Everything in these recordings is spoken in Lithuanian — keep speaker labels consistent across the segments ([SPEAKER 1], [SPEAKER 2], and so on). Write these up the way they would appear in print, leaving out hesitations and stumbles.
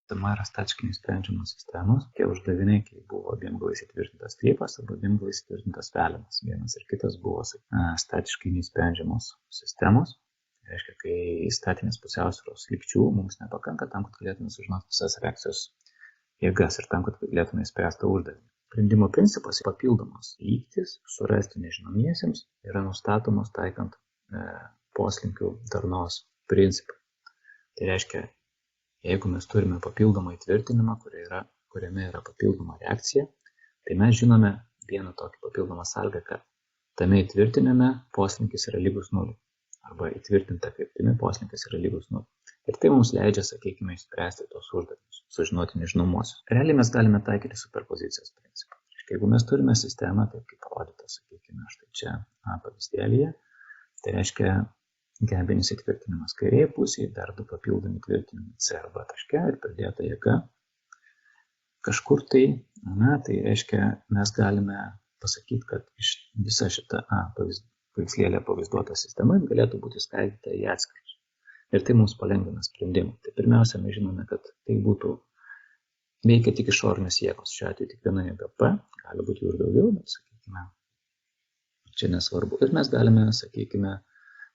[SPEAKER 1] Tema yra statiškai nesprendžiamos sistemos, tie uždaviniai, kai buvo abiem galais įtvirtintas strypas arba abiem galais įtvirtintas velenas. Vienas ir kitas buvo statiškai nesprendžiamos sistemos. Tai reiškia, kai statinės pusiausvyros lygčių mums nepakanka tam, kad galėtume sužinoti visas reakcijos jėgas ir tam, kad galėtume įspręsti uždavinį. Sprendimo principas papildomos lygtis surasti nežinomiesiems yra nustatomos taikant poslinkių darnos principą. Tai reiškia, jeigu mes turime papildomą įtvirtinimą, kuriame yra papildoma reakcija, tai mes žinome vieną tokį papildomą sąlygą, kad tame įtvirtinime poslinkis yra lygus 0. Arba įtvirtinta kryptimi poslinkis yra lygus 0. Ir tai mums leidžia, sakykime, išspręsti tos uždavinius, sužinoti nežinomosius. Realiai mes galime taikyti superpozicijos principą. Jeigu mes turime sistemą, taip kaip parodyta, sakykime, štai čia pavyzdėlyje, tai reiškia gebinis įtvirtinimas kairėje pusėje, dar du papildomi įtvirtinimai C arba taške ir pridėta jėga kažkur tai, tai reiškia, mes galime pasakyti, kad visa šita paveikslėlė pavaizduota sistema galėtų būti skaidyta į atskirus. Ir tai mums palengvina sprendimą. Tai pirmiausia, mes žinome, kad tai būtų veikia tik išorinės jėgos. Šiuo atveju tik viena jėga P, gali būti jų ir daugiau, bet, sakykime, čia nesvarbu. Ir mes galime, sakykime,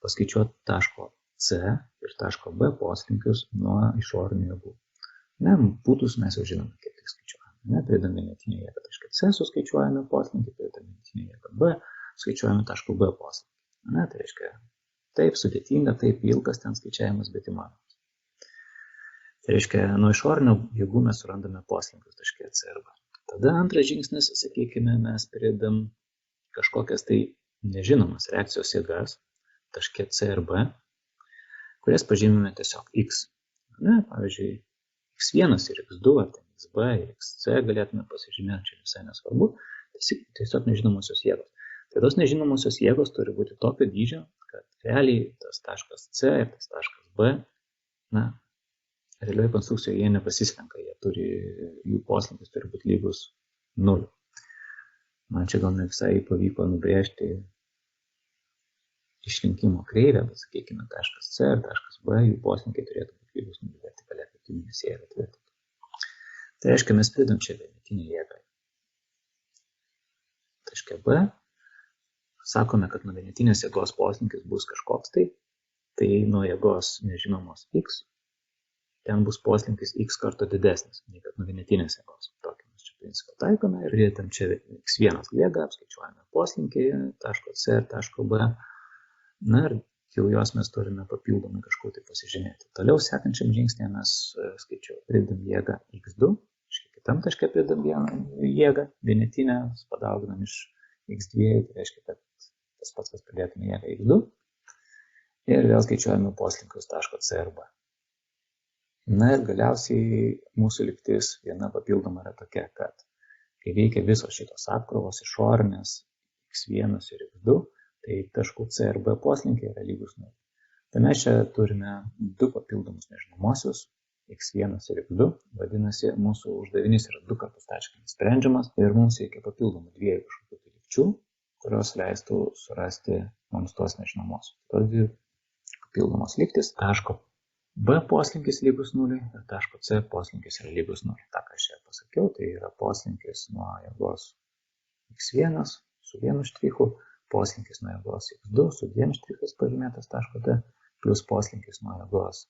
[SPEAKER 1] paskaičiuoti taško C ir taško B poslinkius nuo išorinių jėgų. Būtus mes jau žinome, kaip tai skaičiuojame. Pridami vienetinę jėgą tašką C suskaičiuojame poslinkį, pridami vienetinę jėgą B skaičiuojame taško B poslinkį. Tai reiškia, taip sudėtinga, taip ilgas ten skaičiavimas, bet įmanomas. Tai reiškia, nuo išorinių jėgų mes surandame poslinkius taške C ir B. Tada antras žingsnis, sakykime, mes pridam kažkokias tai nežinomas reakcijos jėgas taške C ir B, kurias pažymime tiesiog X. Pavyzdžiui, X1 ir X2, ar ten XB ir XC galėtume pasižymėti, čia visai nesvarbu, tiesiog nežinomosios jėgos. Tai tos nežinomosios jėgos turi būti tokio dydžio, kad realiai tas taškas C ir tas taškas B, realioje konstrukcijoje jie nepasislenka, jų poslinkis turi būti lygus 0. Man čia gal ne visai pavyko nubrėžti išlinkimo kreivę, bet sakykime taškas C ir taškas B, jų poslinkiai turėtų būti lygus 0 vertikalė kryptimi, nes jie yra tvirtinti. Tai reiškia, mes pridam čia vienetinę jėgą taške B. Sakome, kad nuo vienetinės jėgos poslinkis bus kažkoks tai nuo jėgos nežinomos X, ten bus poslinkis X karto didesnis, nei kad nuo vienetinės jėgos. Tokį mes čia principą taikome ir pridėtam čia X1 jėgą, apskaičiuojame poslinkį taško C ir taško B. Ir jau jos mes turime papildomai kažkur tai pasižymėti. Toliau sekančiam žingsnėje mes pridam jėgą X2, kitam taške pridam vieną jėgą, vienetinę, padauginam iš X2, tai reiškia, kad tas pats, kas pridėtume jėgą X2. Ir vėl skaičiuojame poslinkius taško C ir B. Ir galiausiai mūsų lygtis viena papildoma yra tokia, kad kai veikia visos šitos apkrovos išorinės X1 ir X2, tai taškų C ir B poslinkiai yra lygus 0. Tai mes čia turime du papildomus nežinomosius, X1 ir X2, vadinasi, mūsų uždavinys yra 2 kartus statiškai nesprendžiamas ir mums reikia papildomų dviejų kažkokių lygčių, kurios leistų surasti mums tos nežinomosius. Tos dvi papildomos lygtis, taško B poslinkis lygus 0 ir taško C poslinkis yra lygus 0. Ta, ką aš čia pasakiau, tai yra poslinkis nuo jėgos X1 su vienu štrichu, poslinkis nuo jėgos X2 su 2 štrichais pažymėtas taško D, plus poslinkis nuo jėgos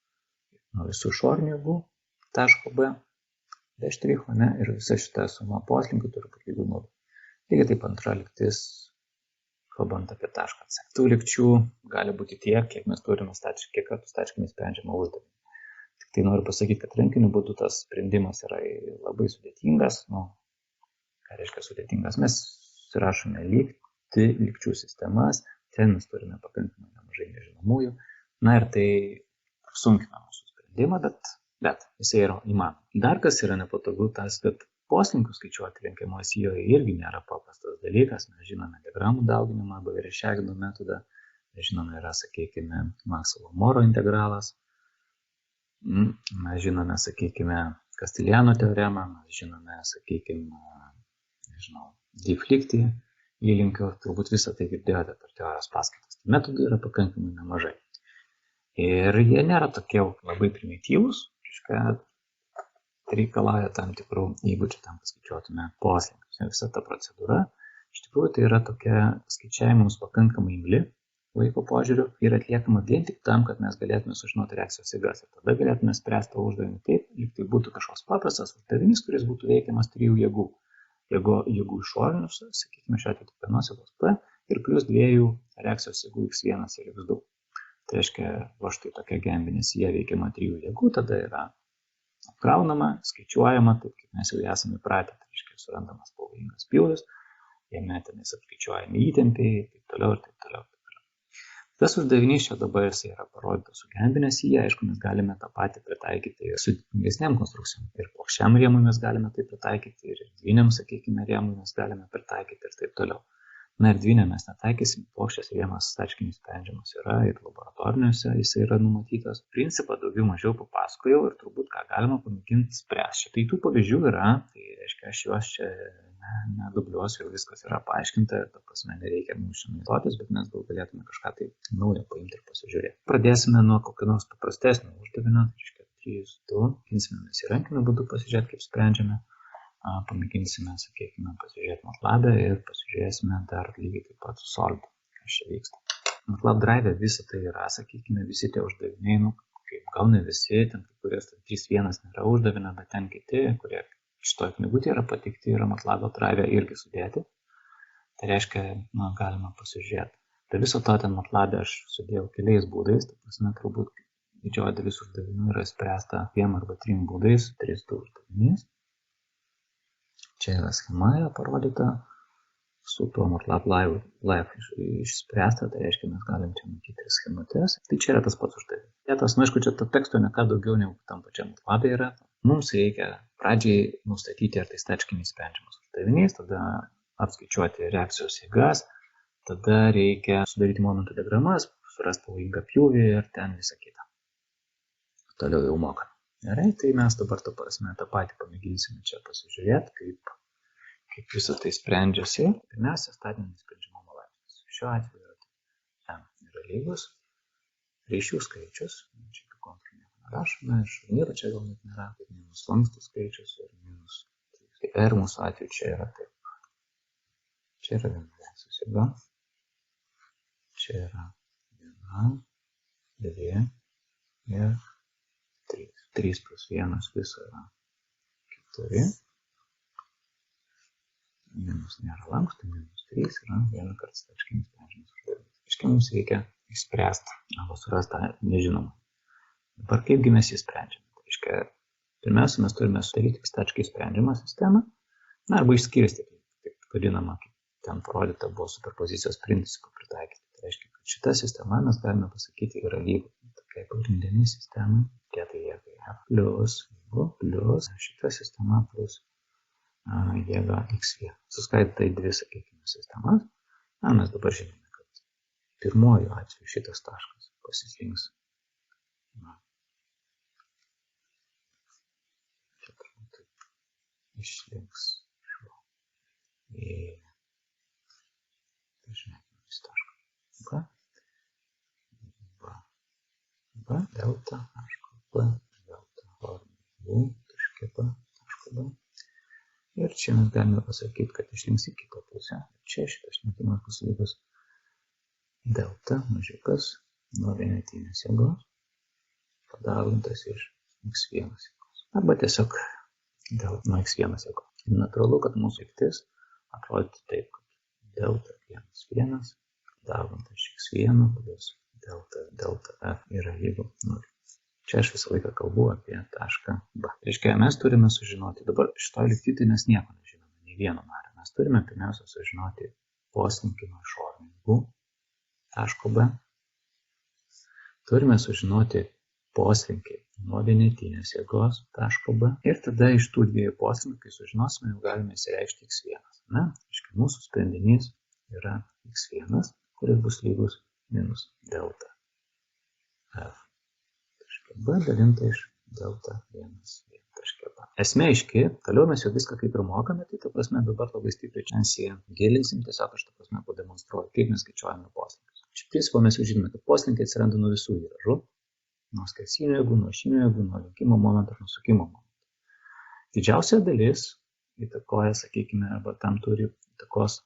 [SPEAKER 1] nuo visų išorinių jėgų taško B, be štricho, ir visa šita suma poslinkių turi būti lygu 0. Lygiai taip antra lygtis, kalbant apie tašką C. Tų lygčių gali būti tiek, kiek mes turime kiek kartų statiškai nesprendžiamą uždavinį. Tik tai noriu pasakyti, kad rankiniu būdu tas sprendimas yra labai sudėtingas. Ką reiškia sudėtingas? Mes surašome lygčių sistemas, ten mes turime pakankamai nemažai nežinomųjų. Ir tai sunkina mūsų sprendimą, bet jisai yra įmanomas. Dar kas yra nepatogu, tas, kad poslinkių skaičiuoti renkiamoje sijoje irgi nėra paprastas dalykas. Mes žinome diagramų dauginimą arba Vereščagino metodą. Mes žinome, yra, sakykime, Maksvelo-Moro integralas. Mes žinome, sakykime, Kastiliano teoremą. Mes žinome, sakykime, Difliktį įlinkio. Turbūt visą tai girdėjote per teorijos paskaitas. Metodų yra pakankamai nemažai. Ir jie nėra tokie labai primityvūs. reikalauja tam tikrų įgūdžių tam, kad skaičiuotume poslinkius. Visa ta procedūra, iš tikrųjų, tai yra tokia skaičiavimams pakankamai imli laiko požiūriu ir atliekama vien tik tam, kad mes galėtume sužinoti reakcijos eigas. Ir tada galėtume spręsti uždavinį taip, lyg tai būtų kažkoks paprastas uždavinys, kuris būtų veikiamas 3 jėgų. Jėgų išorinius, sakykime, šiuo atveju tik vienos jėgos P ir plus 2 reakcijos jėgų X1 ir X2. Tai reiškia, va štai tokia gembinė sija veikiama 3 jėgų, tada yra apkraunama, skaičiuojama, taip kaip mes jau esame įpratę, tai reiškia, surandamas pavojingas pjūvis, jame tenais apskaičiuojami įtempiai, taip toliau ir taip toliau. Tas uždavinys čia dabar jis yra parodytas su gembinė sija, aišku, mes galime tą patį pritaikyti ir su didesniam konstrukcijom. Ir plokščiam rėmui mes galime tai pritaikyti, ir erdviniam, sakykime, rėmui mes galime pritaikyti ir taip toliau. Na, erdvinę mes netaikysim, plokščias rėmas stačkinis sprendžiamas yra ir laboratoriniuose jis yra numatytas. Principą daugiau mažiau papasakojau ir turbūt ką galima pamėginti spręsti. Tai tų pavyzdžių yra, tai reiškia, aš juos čia nedubliuosiu, jau viskas yra paaiškinta ir ta prasme nereikia mums naudotis, bet mes gal galėtume kažką tai naujo paimti ir pasižiūrėti. Pradėsime nuo kokio nors paprastesnio uždavinio, tai reiškia 3, 2, imsime mes įrankiniu būdu pasižiūrėti, kaip sprendžiame. Pamėginsime, sakykime, pasižiūrėti MATLAB ir pasižiūrėsime dar lygiai taip pat su Solid, kas čia vyksta. MATLAB Drive visą tai yra, sakykime, visi tie uždaviniai, kaip gal ne visi, ten kai kurias 3.1 nėra uždavinio, bet ten kiti, kurie šitoje knygutėje yra pateikti, yra MATLAB Drive irgi sudėti. Tai reiškia, galima pasižiūrėti. Tai viso to ten MATLAB aš sudėjau keliais būdais, tai prasme, turbūt didžioji dalis uždavinių yra spręsta 2 arba 3 būdais, 3 uždavinys. Čia yra schema parodyta, su tuo MATLAB Live išspręsta, tai reiškia, mes galim čia matyti ir schematės. Tai čia yra tas pats uždavinys. Vietas, aišku, čia to teksto ne ką daugiau negu tam pačiam MATLAB yra. Mums reikia pradžiai nustatyti, ar tai stačkinis sprendžiamas uždavinys, tada apskaičiuoti reakcijos eigas, tada reikia sudaryti momentų diagramas, surasti pavojingą pjūvį ir ten visą kitą. Toliau jau mokame. Gerai, tai mes dabar tą patį pamėginsime čia pasižiūrėti, kaip visą tai sprendžiasi. Pirmiausia, statinis sprendžiamumo laipsnis. Šiuo atveju yra lygus ryšių skaičius, čia kaip kontūrų nieko nerašome, ir šarnyro čia gal net nėra, kaip minus lankstų skaičius ir minus. Ir mūsų atveju čia yra taip. Čia yra viena reakcijos jėga. Čia yra 1, 2 ir 3. 3 plus 1 viso yra 4. Minus nėra lankstų, minus 3 yra vieną kartą stačkinis sprendžiamas uždavinys. Reiškia, mums reikia išspręsti arba surasti tą nežinomą. Dabar kaipgi mes jį sprendžiame? Reiškia, pirmiausia, mes turime sudaryti stačkiai sprendžiamą sistemą, arba išskirstyti, taip vadinama, kaip ten parodyta buvo superpozicijos principą pritaikyti. Tai reiškia, kad šita sistema mes galime pasakyti yra lygu tokiai pagrindiniai sistemai, kietai jėgai plus šita sistema plus jėga X1. Suskaidyta į 2, sakykime, sistemas. Mes dabar žinome, kad pirmoju atveju šitas taškas pasislinks. Čia turbūt taip išlinks į pažymėkime vis tašką. B, delta, taško B, delta, taško B. Ir čia mes galime pasakyti, kad išlinks į kitą pusę. Čia šitas šnekimas bus lygus delta mažiukas nuo vienetinės jėgos padaugintas iš X1 jėgos. Arba tiesiog nuo X1 jėgos. Natūralu, kad mūsų lygtis atrodytų taip, kad delta 1 padaugintas iš X1 plus delta F yra lygu 0. Čia aš visą laiką kalbu apie tašką B. Reiškia, mes turime sužinoti, dabar šitoje lygtyje mes nieko nežinome, nei vieno nario. Mes turime pirmiausia sužinoti poslinkį nuo išorinių taško B. Turime sužinoti poslinkį nuo vienetinės jėgos taško B. Ir tada iš tų dviejų poslinkių sužinosime, jau galime įsireikšti X1. Reiškia, mūsų sprendinys yra X1, kuris bus lygus minus delta F taške B dalinta iš delta 1 taške B. Esmė aiški, toliau mes jau viską kaip ir mokame, tai ta prasme dabar labai stipriai čia gilinsim, tiesiog aš ta prasme pademonstruoju, kaip mes skaičiuojame poslinkius. Iš principo mes jau žinome, kad poslinkiai atsiranda nuo visų įražų, nuo skersinių jėgų, nuo ašinių jėgų, nuo linkimo momento ir nuo sukimo momento. Didžiausia dalis įtakoja, sakykime, arba tam turi įtakos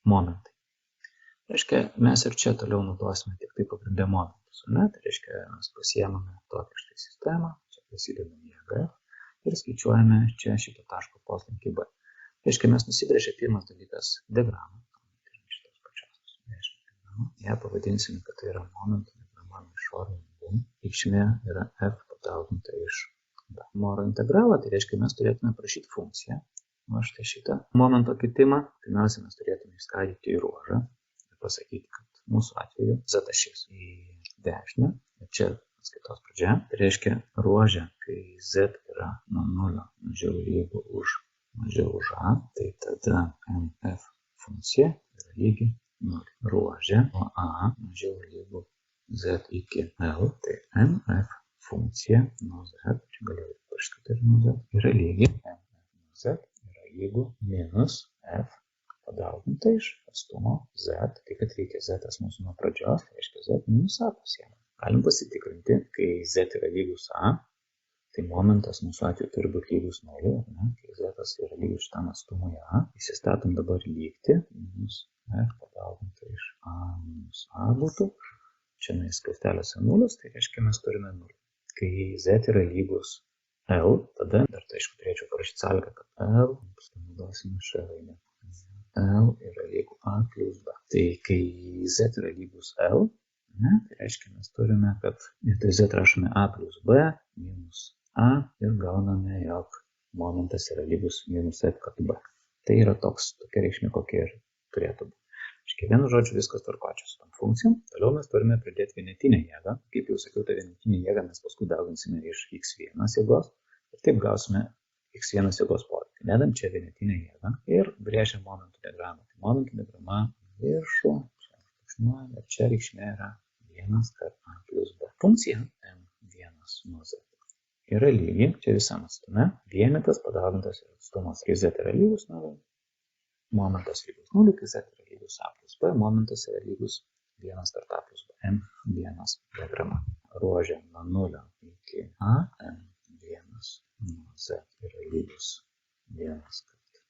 [SPEAKER 1] momentai. Reiškia, mes ir čia toliau naudosime tik tai pagrindę momentus. Tai reiškia, mes pasiemame tokią štai sistemą, čia prasidedame jėgą ir skaičiuojame čia šito taško poslinkį B. Reiškia, mes nusibrėžė pirmas dalykas diagramą. Ją pavadinsime, kad tai yra momentų diagrama nuo išorinio B. Reikšmė yra F padauginta iš B. Moro integralą, tai reiškia, mes turėtume prašyti funkciją. O štai šitą momento kitimą, pirmiausia, mes turėtume išskaidyti į ruožą ir pasakyti, kad mūsų atveju Z ašis į dešinę. Čia atskaitos pradžia. Tai reiškia, ruožė, kai Z yra nuo 0 mažiau lygu už A, tai tada MF funkcija yra lygi 0. Ruožė nuo A mažiau lygu Z iki L, tai MF funkcija nuo Z, čia galiu parašyti ir nuo Z, yra lygi MF nuo Z, yra lygu minus F padauginta iš atstumo Z, tai kad reikia Z mūsų nuo pradžios, tai reiškia Z minus A pasiemą. Galim pasitikrinti, kai Z yra lygus A, tai momentas mūsų atveju turi būti lygus 0, kai Z yra lygus šitam atstumui A, įsistatom dabar lygti, minus F padauginta iš A minus A būtų, čia skliausteliuose 0, tai reiškia mes turime 0. Kai Z yra lygus L, tada dar tai aišku turėčiau parašyti sąlygą, kad L, naudosime šią raidę, L yra lygu A plus B. Tai kai Z yra lygus L, tai reiškia mes turime, kad vietoj Z rašome A plus B minus A ir gauname, jog momentas yra lygus minus F kart B. Tai yra tokia reikšmė, kokia ir turėtų būti. Vienu žodžiu, viskas tvarkoja su tom funkcijom. Toliau mes turime pridėti vienetinę jėgą. Kaip jau sakiau, tą vienetinę jėgą mes paskui dauginsime iš x1 jėgos ir taip gausime x1 jėgos poveikį. Dedam čia vienetinę jėgą ir brėžiam momentų diagramą. Tai momentų diagrama viršų, ir čia reikšmė yra 1 kart A plus B. Funkcija M1 nuo Z yra lygi, čia visam atstume, vienetas padaugintas ir atstumas, kai Z yra lygus 0, momentas lygus 0, kai Z yra lygus A plus B, momentas yra lygus 1 kart A plus B. M1 diagrama. Ruožė nuo 0 iki A, M1 nuo Z yra lygus 1 kart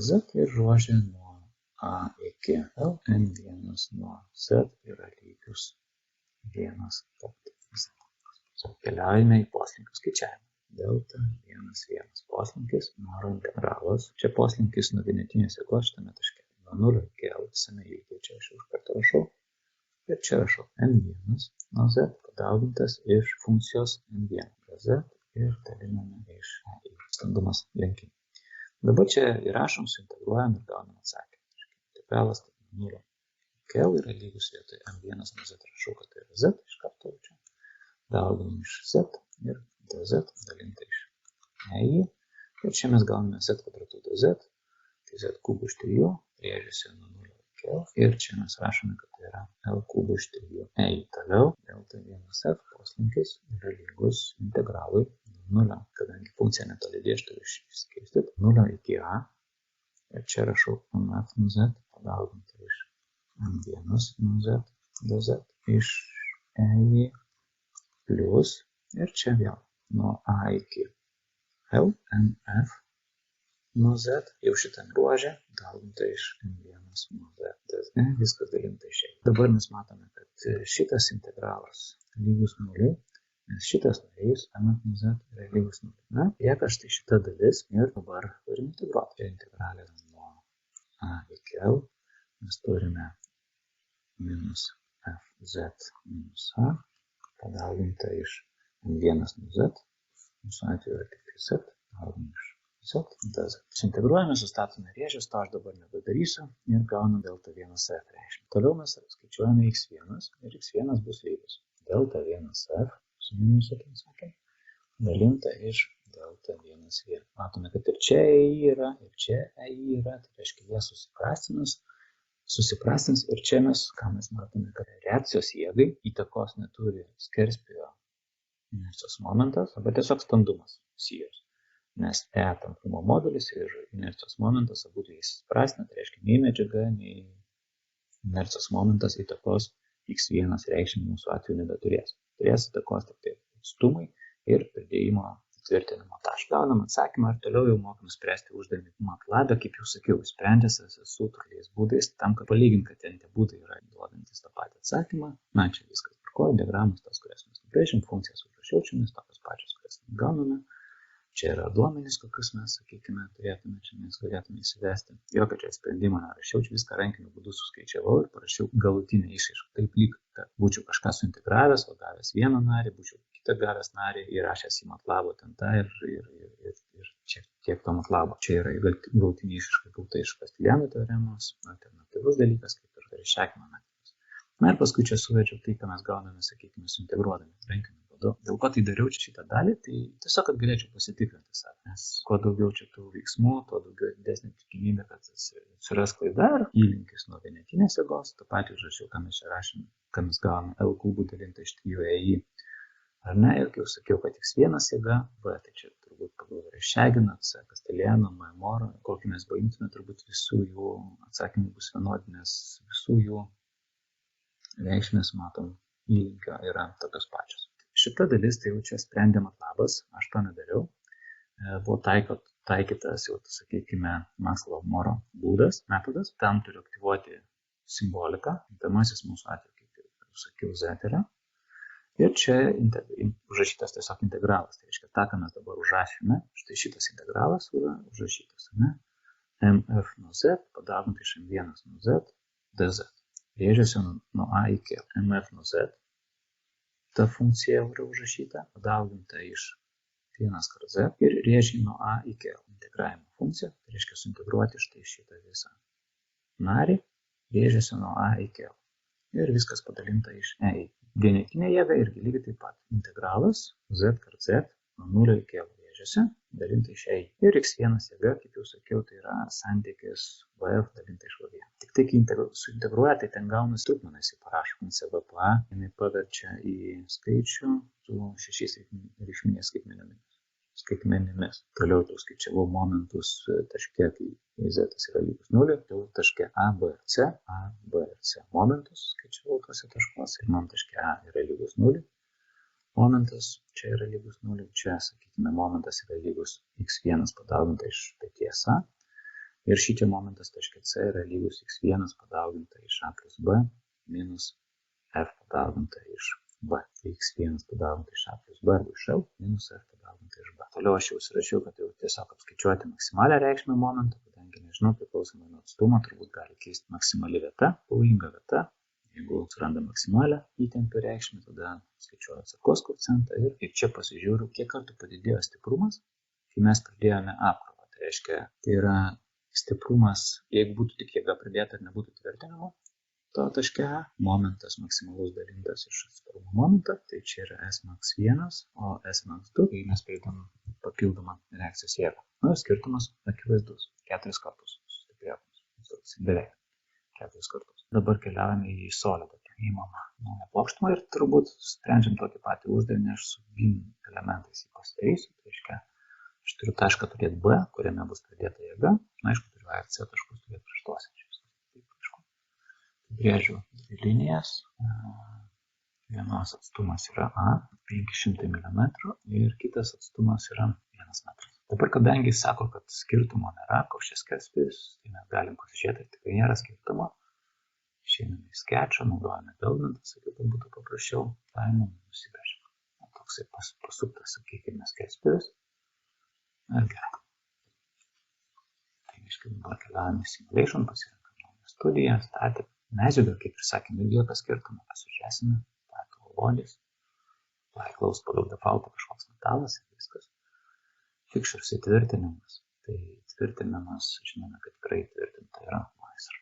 [SPEAKER 1] Z ir ruožė nuo A iki L, M1 nuo Z yra lygus 1 kart Z. Keliaujame į poslinkių skaičiavimą. Delta 1,1 poslinkis, Moro integralas. Čia poslinkis nuo vienetinės jėgos šitame taške. Nuo 0 iki L visame lygyje. Čia aš už kartą rašau. Ir čia rašau M1 nuo Z padaugintas iš funkcijos M1 prie Z ir daliname iš I. Standumas lenkinį. Dabar čia įrašom, suintegruojam ir gaunam atsakymą. Integralas nuo 0 iki L yra lygus vietoj M1 nuo Z. Rašau, kad tai yra Z iš karto čia. Dauginam iš Z ir dz dalinta iš EI. Ir čia mes gauname Z kvadratu dz, tai Z kubų iš 3, rėžiasi nuo 0 iki L. Ir čia mes rašome, kad tai yra L kubų iš 3 EI. Toliau delta 1F poslinkis yra lygus integralui nuo 0, kadangi funkcija netolydė, aš turiu išskirstyti 0 iki A. Ir čia rašau MF nuo Z, padauginta iš M1 nuo Z dz iš EI. Plius ir čia vėl nuo A iki L, MF nuo Z, jau šitam ruožė, dauginta iš M1 nuo Z, dz, viskas dalinta iš EI. Dabar mes matome, kad šitas integralas lygus 0, nes šitas narys MF nuo Z yra lygus 0. Lieka štai šita dalis ir dabar turime integruoti. Čia integralė nuo A iki L, mes turime minus FZ minus A, padauginta iš M1 nuo Z, mūsų atveju yra tik Z, dauginam iš Z, dz. Integruojame, sustatome rėžius, to aš dabar nebedarysiu ir gaunam delta 1F reikšmę. Toliau mes skaičiuojame x1 ir x1 bus lygus delta 1F, su minusu, kaip sakė, dalinta iš delta 1,1. Matome, kad ir čia EI yra, ir čia EI yra, tai reiškia, jie susiprastins ir čia mes, ką mes matome, kad reakcijos jėgai įtakos neturi skerspjūvio inercijos momentas arba tiesiog standumas sijos. Nes E tampumo modulis ir inercijos momentas abu įsiprastina, tai reiškia, nei medžiaga, nei inercijos momentas įtakos x1 reikšmę mūsų atveju nebeturės. Turės įtakos tik tai atstumai ir pridėjimo tvirtinimo tašką. Gaunam atsakymą ir toliau jau mokam spręsti uždavinį MATLAB, kaip jau sakiau, sprendžias su truliais būdais, tam, kad palygint, kad ten tie būdai yra duodantis tą patį atsakymą. Na, čia viskas tvarkoja, diagramos tos, kurias mes nubrėžim, funkcijas užrašiau, čia mes tokios pačios, kurias gauname. Čia yra duomenys, kokius mes, sakykime, turėtume, čia mes galėtume įsivesti. Jokio čia sprendimo nerašiau, čia viską rankiniu būdu suskaičiavau ir parašiau galutinę išraišką. Taip lyg, kad būčiau kažką suintegravęs, o gavęs vieną narį, būčiau kitą gavęs narį, įrašęs į MATLAB'o ten tą ir čia tiek to MATLAB'o. Čia yra galutinė išraiška gauta iš Kastiliano teoremos, alternatyvus dalykas, kaip ir Šekino metodus. Na ir paskui čia suvedžiau tai, ką mes gauname, sakykime, suintegruodami rankiniu. Dėl ko tai dariau šitą dalį, tai tiesiog, kad galėčiau pasitikrinti save, nes kuo daugiau čia tų veiksmų, tuo daugiau didesnė tikimybė, kad atsiras klaida ir įlinkis nuo vienetinės jėgos, tą patį užrašiau, ką mes čia rašėme, ką mes gavome L kubų dalinta iš 3EI, ar ne, ir jau sakiau, kad tik vienas jėga, B, tai čia turbūt pagal Šegino, C, Kastiliano, Maimoro, kokį mes paimtume, turbūt visų jų atsakymų bus vienodi, nes visų jų reikšmės, matom, įlinkio yra tokios pačios. Šita dalis, tai jau čia sprendė MATLAB'as, aš to nedariau. Buvo taikytas, jau, sakykime, Max-Low-Moro būdas, metodas. Tam turiu aktyvuoti simboliką. Intamasis mūsų atveju, kaip jau sakiau, Z yra. Ir čia užrašytas tiesiog integralas. Tai reiškia, tą, ką mes dabar užrašėme, štai šitas integralas yra užrašytas. Ne? MF nuo Z, padauginti iš M1 nuo Z, DZ. Rėžiasi nuo A iki MF nuo Z. Ta funkcija yra užrašyta, padauginta iš 1 kart Z ir rėžiai nuo A iki L. Integravimo funkcija, tai reiškia suintegruoti štai šitą visą narį, rėžiasi nuo A iki L. Ir viskas padalinta iš E. Vienetinė jėga irgi lygiai taip pat. Integralas Z kart Z nuo 0 iki L rėžiasi, dalinta iš E. Ir x1 jėga, kaip jau sakiau, tai yra santykis VF dalinta iš V1. Tik tai, kai suintegruoja, tai ten gaunasi trupmenai, jisai parašo CVPA, jinai paverčia į skaičių su 6 reikšminės skaitmenimis. Toliau jau skaičiavau momentus taške, kai Z yra lygus 0, jau taške A, B ir C momentus skaičiavau tuose taškuose ir man taške A yra lygus 0. Momentas čia yra lygus 0, čia, sakykime, momentas yra lygus x1 padauginta iš peties A. Ir šičia momentas taške C yra lygus x1 padauginta iš A plus B minus F padauginta iš B. Tai x1 padauginta iš A plus B arba iš L minus F padauginta iš B. Toliau aš jau užsirašiau, kad jau tiesiog apskaičiuoti maksimalią reikšmę momentą, kadangi nežinau, priklausomai nuo atstumo, turbūt gali keisti maksimali vieta, pavojinga vieta. Jeigu suranda maksimalią įtempio reikšmę, tada skaičiuoju atsargos koeficientą ir čia pasižiūriu, kiek kartų padidėjo stiprumas, kai mes pradėjome apkrovą. Tai reiškia, tai yra stiprumas, jeigu būtų tik jėga pridėta ir nebūtų tvirtinimo, to taške A, momentas maksimalus dalintas iš atsparumo momentą, tai čia yra Smax1, o Smax2, kai mes pridedam papildomą reakcijos jėgą. Na, skirtumas akivaizdus, 4 kartus sustiprėjo, beveik 4 kartus. Dabar keliaujame į solidą, įmamą naują plokštumą ir turbūt sprendžiam tokį patį uždavinį, aš su BIM elementais jį pasidarysiu. Tai reiškia, aš turiu tašką turėti B, kuriame bus pridėta jėga. Na, aišku, turiu A ir C taškus turėti prieš tuos. Brėžiu dvi linijas. Vienos atstumas yra A, 500 mm ir kitas atstumas yra 1 metras. Dabar, kadangi sako, kad skirtumo nėra, koks čia skerspjūvis, tai mes galim pasižiūrėti, tikrai nėra skirtumo. Išeiname į sketchą, naudojame Buildment, sakiau, kad būtų paprasčiau, paėmėm, nusibrėžėm. Toksai pasuktas, sakykime, skerspjūvis. Ir gerai. Tai reiškia, dabar keliaujame į Simulation, pasirinkam naują studiją, statę medžiagą, kaip ir sakėme, ir jokio skirtumo, pasižiūrėsime, taikau volis, taikaus pagal defaultą kažkoks metalas ir viskas. Fixtures įtvirtinimas. Tai tvirtinimas, žinome, kad tikrai tvirtinta yra laisra.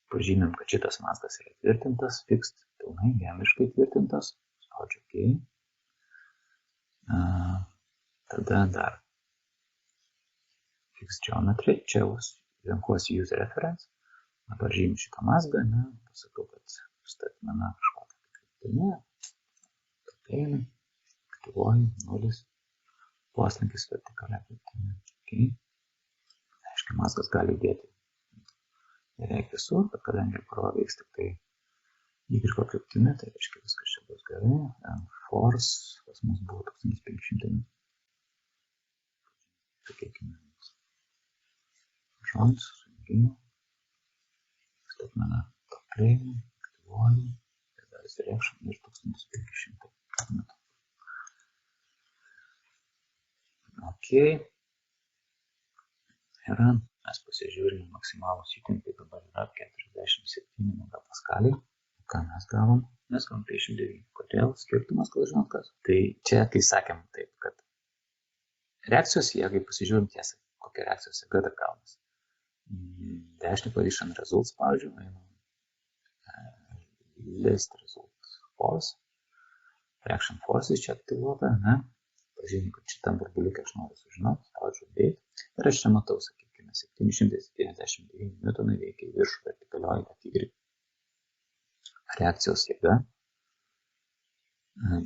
[SPEAKER 1] Pažymėm, kad šitas mazgas yra tvirtintas, fixed, pilnai, gemiškai tvirtintas, spaudžiu OK. Tada dar fixed geometry, čia renkuosi user reference, dabar žymiu šitą mazgą, pasakau, kad statmena kažkokią kryptimį, eina, aktyvuoju, 0, poslinkis vertikalia kryptimi, OK. Aiškiai, mazgas gali judėti beveik visur, bet kadangi prova veiks tik tai Y kryptimi, tai reiškia viskas čia bus gerai. Force pas mus buvo 1500. Sakykime, žodžius, sujungimų, statmena paklėjimų, aktyvuojimų, dalis reakščių ir 1500 metų. Ok. Ir mes pasižiūrime maksimalus įtempiai, dabar yra 47 megapaskaliai. Ką mes gavom? Mes gavom 59. Kodėl? Skirtumas, gal žinot kas? Tai čia, kai sakėm taip, kad reakcijos jėgai pasižiūrim tiesą, kokia reakcijos jėga dar gaunas. Dešinį pavyzdžiui results, pavyzdžiui, list result force, reaction force čia aktyvuota, ne? Pažymim, kad šitam burbuliuke aš noriu sužinoti, spaudžiu date. Ir aš čia matau, sakykime, 779 newtonai veikia į viršų vertikalioji Y. Reakcijos jėga.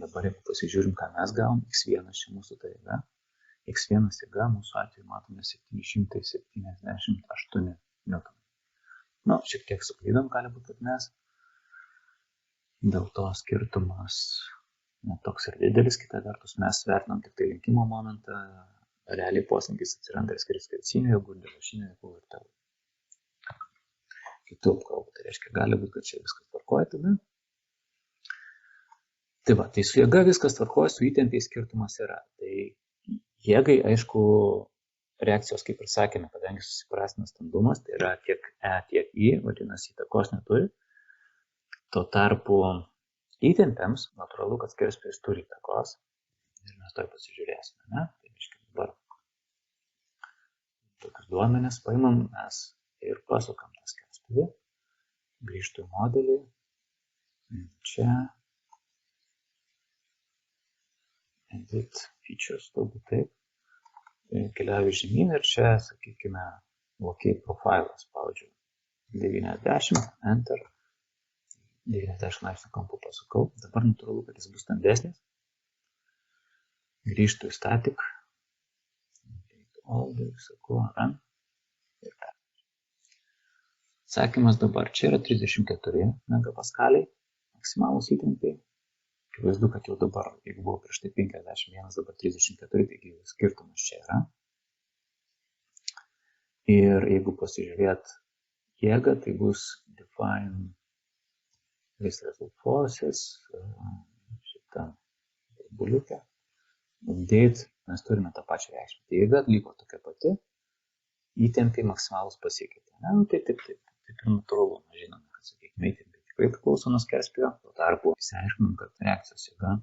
[SPEAKER 1] Dabar jeigu pasižiūrim, ką mes gavom, x1 čia mūsų ta jėga. X1 jėga mūsų atveju matome 778 newtonai. Nu, šiek tiek suklydom, gali būti, kad mes. Dėl to skirtumas toks ir didelis, kita vertus mes vertinam tik tai linkimo momentą, realiai poslinkis atsiranda ir skircinių jėgų, dėlašinių jėgų ir tau kitų apkalbų. Tai reiškia, gali būti, kad čia viskas tvarkoja tada. Tai va, tai su jėga viskas tvarkoja, su įtempiais skirtumas yra. Tai jėgai, aišku, reakcijos, kaip ir sakėme, kadangi susiprastina standumas, tai yra tiek E, tiek I, vadinasi, įtakos neturi. Tuo tarpu įtempiams, natūralu, kad skerspjūvis turi įtakos. Ir mes to pasižiūrėsime, ne? Tai reiškia, dabar tokius duomenis paimam mes ir pasukam tą skerspjūvį. Grįžtų į modelį. Čia. Edit features, galbūt taip. Keliauju žemyn ir čia, sakykime, OK profilas, spaudžiu 90, enter. 90 laipsnių kampų pasukau. Dabar natūralu, kad jis bus stambesnis. Grįžtų į static. Sakau, run. Ir per. Atsakymas dabar. Čia yra 34 megapaskaliai. Maksimalūs įtempiai. Akivaizdu, kad jau dabar, jeigu buvo prieš tai 51, dabar 34, taigi skirtumas čia yra. Ir jeigu pasižiūrėt jėgą, tai bus define list result forces, šitą burbuliukę. Update, mes turime tą pačią reikšmę. Tai jėga liko tokia pati, įtempiai maksimalus pasikeitė. Na, taip ir natūralu, mes žinome, kad, sakykime, įtempiai tikrai priklauso nuo skerspjūvio, tuo tarpu išsiaiškinom, kad reakcijos jėga